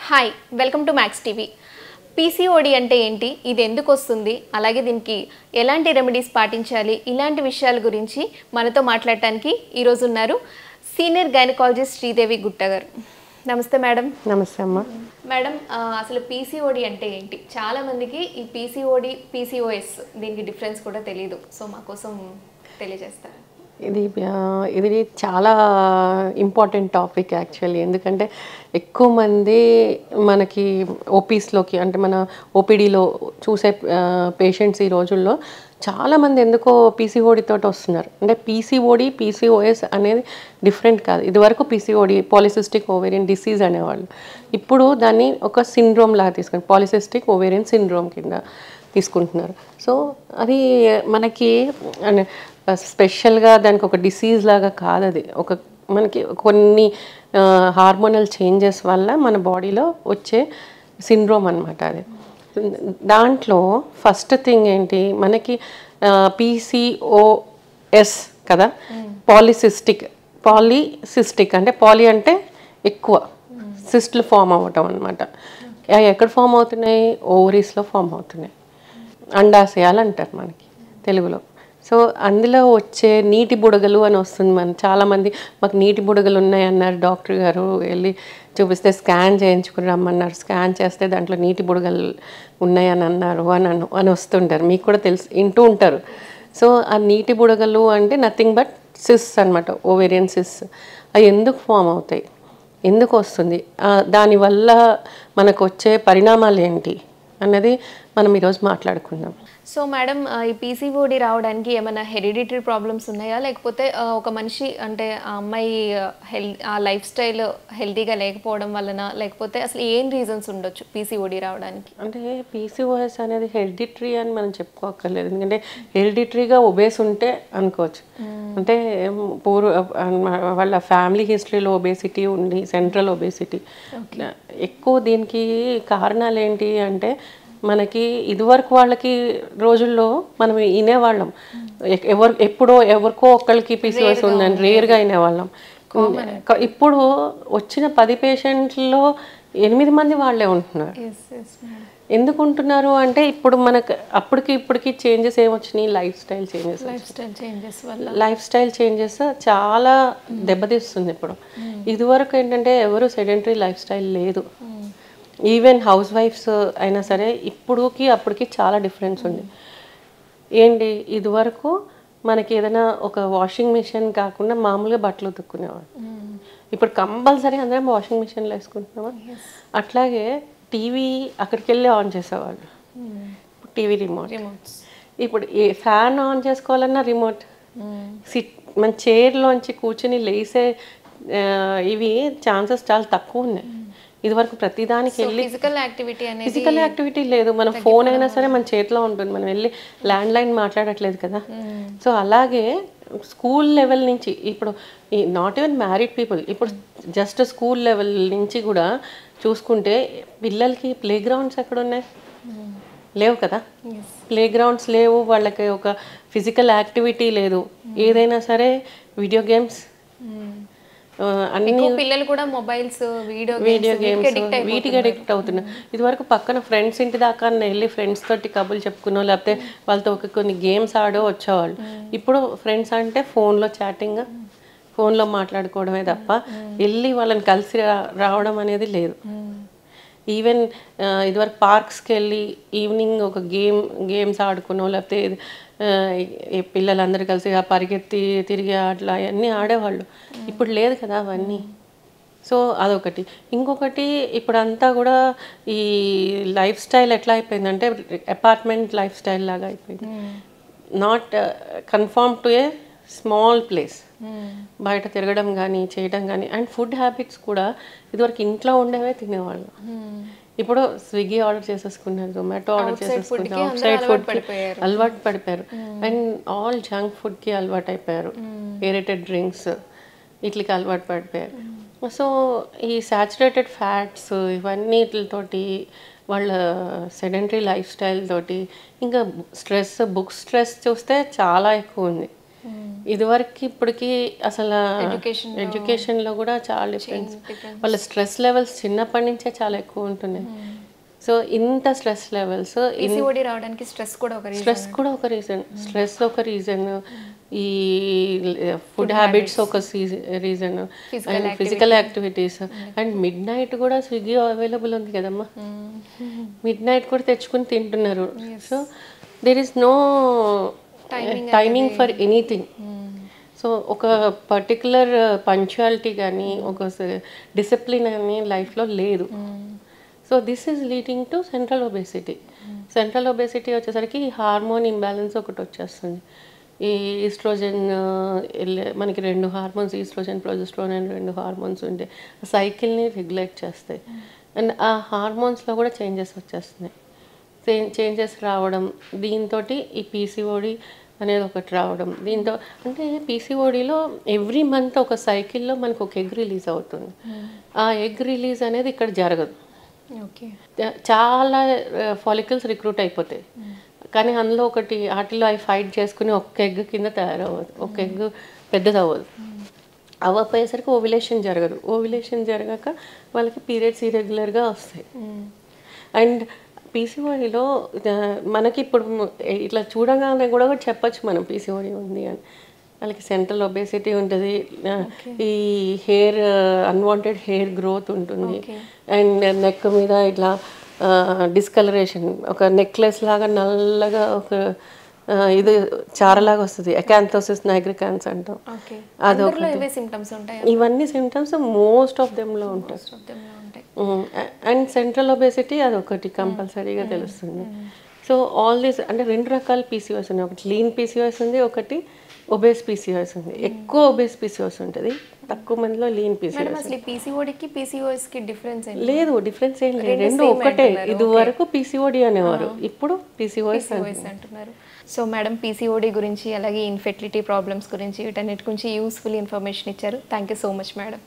Hi welcome to max TV. PCOD అంటే ఏంటి, ఇది ఎందుకు వస్తుంది, అలాగే దీనికి ఎలాంటి రెమెడీస్ పాటించాలి, ఇలాంటి విషయాల గురించి మనతో మాట్లాడటానికి ఈరోజు ఉన్నారు సీనియర్ గైనకాలజిస్ట్ శ్రీదేవి గుట్ట గారు. నమస్తే మేడం. నమస్తే అమ్మ. మేడం, అసలు పీసీఓడి అంటే ఏంటి? చాలా మందికి ఈ పీసీఓడి పీసీఓఎస్ దీనికి డిఫరెన్స్ కూడా తెలియదు. సో మా కోసం తెలియజేస్తారు. ఇది చాలా ఇంపార్టెంట్ టాపిక్ యాక్చువల్లీ. ఎందుకంటే ఎక్కువ మంది మనకి ఓపీస్లోకి అంటే మన ఓపీడీలో చూసే పేషెంట్స్ ఈ రోజుల్లో చాలామంది ఎందుకో పీసీఓడితో వస్తున్నారు. అంటే పీసీఓఎస్ అనేది డిఫరెంట్ కాదు. ఇదివరకు పీసీఓడి పాలిసిస్టిక్ ఓవేరియన్ డిసీజ్ అనేవాళ్ళు. ఇప్పుడు దాన్ని ఒక సిండ్రోమ్ లాగా తీసుకుని పాలిసిస్టిక్ ఓవేరియన్ సిండ్రోమ్ కింద తీసుకుంటున్నారు. సో అది మనకి స్పెషల్గా దానికి ఒక డిసీజ్ లాగా కాదు. అది మనకి కొన్ని హార్మోనల్ చేంజెస్ వల్ల మన బాడీలో వచ్చే సిండ్రోమ్ అనమాట. అది దాంట్లో ఫస్ట్ థింగ్ ఏంటి, మనకి పీసీఓఎస్ కదా, పాలిసిస్టిక్ అంటే పాలి అంటే ఎక్కువ, సిస్ట్లు ఫామ్ అవ్వటం అనమాట. ఎక్కడ ఫామ్ అవుతున్నాయి? ఓవరీస్లో ఫామ్ అవుతున్నాయి. అండాశయాలు అంటారు మనకి తెలుగులో. సో అందులో వచ్చే నీటి బుడగలు అని వస్తుంది. చాలామంది మాకు నీటి బుడగలు ఉన్నాయన్నారు, డాక్టర్ గారు వెళ్ళి చూపిస్తే స్కాన్ చేయించుకుని రమ్మన్నారు. స్కాన్ చేస్తే దాంట్లో నీటి బుడగలు ఉన్నాయని అన్నారు అని వస్తుంటారు. మీకు కూడా వింటూ ఉంటారు. సో ఆ నీటి బుడగలు అంటే నథింగ్ బట్ సిస్ అనమాట, ఓవేరియన్ సిస్. అవి ఎందుకు ఫామ్ అవుతాయి, ఎందుకు వస్తుంది, దానివల్ల మనకు వచ్చే పరిణామాలు ఏంటి అన్నది మనం ఈరోజు మాట్లాడుకుందాం. సో మేడం, ఈ పీసీఓడి రావడానికి ఏమైనా హెరిడిటరీ ప్రాబ్లమ్స్ ఉన్నాయా, లేకపోతే ఒక మనిషి అంటే ఆ అమ్మాయి ఆ లైఫ్ స్టైల్ హెల్తీగా లేకపోవడం వలన, లేకపోతే అసలు ఏం రీజన్స్ ఉండొచ్చు పీసీఓడి రావడానికి? అంటే పీసీఓఎస్ అనేది హెరిడిటరీ అని మనం చెప్పుకోక్కర్లేదు. ఎందుకంటే హెరిడిటరీగా ఒబేస్ ఉంటే అనుకోవచ్చు. అంటే వాళ్ళ ఫ్యామిలీ హిస్టరీలో ఒబేసిటీ ఉంది, సెంట్రల్ ఒబేసిటీ ఎక్కువ. దీనికి కారణాలు ఏంటి అంటే, మనకి ఇదివరకు వాళ్ళకి రోజుల్లో మనం వినేవాళ్ళం, ఎవరికో ఒక్కళ్ళకి పీసీఓఎస్ ఉందని రేర్గా వినేవాళ్ళం. ఇప్పుడు వచ్చిన 10 పేషెంట్లలో 8 మంది వాళ్ళే ఉంటున్నారు. ఎందుకు ఉంటున్నారు అంటే, ఇప్పుడు మనకు అప్పటికి ఇప్పటికి చేంజెస్ ఏమొచ్చినాయి? లైఫ్ స్టైల్ చేంజెస్ చాలా దెబ్బతీస్తుంది. ఇప్పుడు ఇదివరకు ఏంటంటే ఎవరు సెడెంటరీ లైఫ్ స్టైల్ లేదు. ఈవెన్ హౌస్ వైఫ్స్ అయినా సరే ఇప్పుడుకి అప్పటికి చాలా డిఫరెన్స్ ఉంది. ఏంటి, ఇదివరకు మనకి ఏదైనా ఒక వాషింగ్ మిషన్ కాకుండా మామూలుగా బట్టలు ఉతుక్కునేవాడు. ఇప్పుడు కంపల్సరీ అందరం వాషింగ్ మిషన్లో వేసుకుంటున్నామా. అట్లాగే టీవీ అక్కడికి వెళ్ళి ఆన్ చేసేవాళ్ళు, టీవీ రిమోట్స్. ఇప్పుడు ఏ ఫ్యాన్ ఆన్ చేసుకోవాలన్నా రిమోట్. మన చైర్లోంచి కూర్చుని లేసే ఇవి ఛాన్సెస్ చాలా తక్కువ ఉన్నాయి. ఇదివరకు ప్రతిదానికి వెళ్ళి ఫిజికల్ యాక్టివిటీ లేదు. మన ఫోన్ అయినా సరే మన చేతిలో ఉంటుంది, మనం వెళ్ళి ల్యాండ్ లైన్ మాట్లాడట్లేదు కదా. సో అలాగే స్కూల్ లెవెల్ నుంచి ఇప్పుడు నాట్ ఈవెన్ మ్యారీడ్ పీపుల్, ఇప్పుడు జస్ట్ స్కూల్ లెవెల్ నుంచి కూడా చూసుకుంటే పిల్లలకి ప్లే గ్రౌండ్స్ ఎక్కడ ఉన్నాయి? లేవు కదా. ప్లే గ్రౌండ్స్ లేవు, వాళ్ళకి ఒక ఫిజికల్ యాక్టివిటీ లేదు. ఏదైనా సరే వీడియో గేమ్స్, అన్ని పిల్లలు కూడా మొబైల్స్, వీడియో గేమ్స్ వీటికి అడిక్ట్ అవుతున్నారు. ఇదివరకు పక్కన ఫ్రెండ్స్ ఇంటి దాకా వెళ్ళి ఫ్రెండ్స్ తోటి కబుర్లు చెప్పుకున్నో, లేకపోతే వాళ్ళతో కొన్ని గేమ్స్ ఆడో వచ్చేవాళ్ళు. ఇప్పుడు ఫ్రెండ్స్ అంటే ఫోన్లో చాటింగ్, ఫోన్లో మాట్లాడుకోవడమే తప్ప వెళ్ళి వాళ్ళని కలిసి రావడం అనేది లేదు. ఈవెన్ ఇదివరకు పార్క్స్కి వెళ్ళి ఈవినింగ్ ఒక గేమ్స్ ఆడుకునో, లేకపోతే పిల్లలందరూ కలిసి పరిగెత్తి తిరిగి అట్లా అవన్నీ ఆడేవాళ్ళు. ఇప్పుడు లేదు కదా అవన్నీ. సో అదొకటి. ఇంకొకటి, ఇప్పుడంతా కూడా ఈ లైఫ్ స్టైల్ ఎట్లా అయిపోయిందంటే అపార్ట్మెంట్ లైఫ్ స్టైల్ లాగా అయిపోయింది. Not confirm to a small place. బయట తిరగడం కానీ చేయడం కానీ. అండ్ ఫుడ్ హ్యాబిట్స్ కూడా ఇదివరకు ఇంట్లో ఉండేవే తినేవాళ్ళు. ఇప్పుడు స్విగ్గీ ఆర్డర్ చేసేసుకున్నారు, జొమాటో ఆర్డర్ చేసేసుకున్నారు, అవుట్ సైడ్ ఫుడ్కి అలవాటు పడిపోయారు. అండ్ ఆల్ జంక్ ఫుడ్కి అలవాటు అయిపోయారు, ఏరేటెడ్ డ్రింక్స్ వీటికి అలవాటు పడిపోయారు. సో ఈ సాచురేటెడ్ ఫ్యాట్స్ ఇవన్నిటితోటి, వాళ్ళ సెడెంటరీ లైఫ్ స్టైల్ తోటి, ఇంకా బుక్ స్ట్రెస్ చూస్తే చాలా ఎక్కువ ఉంది. ఇదివరకు ఇప్పటికి అసలు ఎడ్యుకేషన్లో కూడా చాలా డిఫరెన్స్. వాళ్ళ స్ట్రెస్ లెవెల్స్ చిన్నప్పటి నుంచే చాలా ఎక్కువ ఉంటున్నాయి. సో ఇంత స్ట్రెస్ లెవెల్స్, PCOD రావడానికి స్ట్రెస్ కూడా ఒక రీజన్, స్ట్రెస్ ఒక రీజన్, ఈ ఫుడ్ హ్యాబిట్స్ ఒక reason, and physical activities. And midnight కూడా స్విగ్గీ అవైలబుల్ ఉంది కదమ్మా, మిడ్ నైట్ కూడా తెచ్చుకుని తింటున్నారు. So there is no timing for anything. So ఒక పర్టికులర్ పంక్చువాలిటీ కానీ ఒక డిసిప్లిన్ అని లైఫ్లో లేదు. So this is leading to central obesity. Central obesity వచ్చేసరికి హార్మోన్ ఇంబ్యాలెన్స్ ఒకటి వచ్చేస్తుంది. ఈ ఈస్ట్రోజన్, మనకి 2 హార్మోన్స్, ఈస్ట్రోజన్ ప్రొజెస్ట్రాన్ అని 2 హార్మోన్స్ ఉంటే ఆ సైకిల్ని రెగ్యులేట్ చేస్తాయి. అండ్ ఆ హార్మోన్స్లో కూడా చేంజెస్ వచ్చేస్తున్నాయి. చేంజెస్ రావడం, దీంతో ఈ PCOD అనేది ఒకటి రావడం. దీంతో అంటే PCODలో ఎవ్రీ మంత్ ఒక సైకిల్లో మనకు ఒక ఎగ్ రిలీజ్ అవుతుంది. ఆ ఎగ్ రిలీజ్ అనేది ఇక్కడ జరగదు. చాలా ఫాలికల్స్ రిక్రూట్ అయిపోతాయి, కానీ అందులో ఒకటి వాటిలో అవి ఫైట్ చేసుకుని ఒక్క ఎగ్ కింద తయారవ్వదు, ఒక ఎగ్ పెద్దది అవ్వదు. అవ్వపోయేసరికి ఓవ్యులేషన్ జరగదు. ఓవ్యులేషన్ జరగాక వాళ్ళకి పీరియడ్స్ ఇర్రెగ్యులర్గా వస్తాయి. అండ్ PCODలో మనకి ఇప్పుడు ఇట్లా చూడగానే కూడా చెప్పచ్చు మనం PCOD ఉంది అని. వాళ్ళకి సెంట్రల్ ఒబేసిటీ ఉంటుంది, ఈ హెయిర్ అన్వాంటెడ్ హెయిర్ గ్రోత్ ఉంటుంది, అండ్ నెక్ మీద ఇట్లా డిస్కలరేషన్, ఒక నెక్లెస్ లాగా నల్లగా ఒక ఇది చారలాగా వస్తుంది, అకాంథోసిస్ నైగ్రికాన్స్ అంటాం. ఇవన్నీ సిమ్టమ్స్ మోస్ట్ ఆఫ్ దెమ్లో ఉంటాయి. అండ్ సెంట్రల్ ఒబేసిటీ అదొకటి కంపల్సరీగా తెలుస్తుంది. సో ఆల్ దీస్ అంటే 2 రకాల PCOS ఉన్నాయి. ఒకటి లీన్ PCOS ఉంది, ఒకటి ఒబేస్ PCOS ఉంది. ఎక్కువ ఒబేస్ PCOS ఉంటుంది, తక్కువ మందిలో లీన్ PCOS. PCODకి డిఫరెన్స్ లేదు, డిఫరెన్స్ ఏం లేదు, 2 ఒకటే. ఇది వరకు PCOD అనేవారు, ఇప్పుడు PCOS అంటున్నారు. సో మేడం, PCOD గురించి అలాగే ఇన్ఫెర్టిలిటీ ప్రాబ్లమ్స్ గురించి వీటన్నిటి గురించి యూస్ఫుల్ ఇన్ఫర్మేషన్ ఇచ్చారు. Thank you so much madam.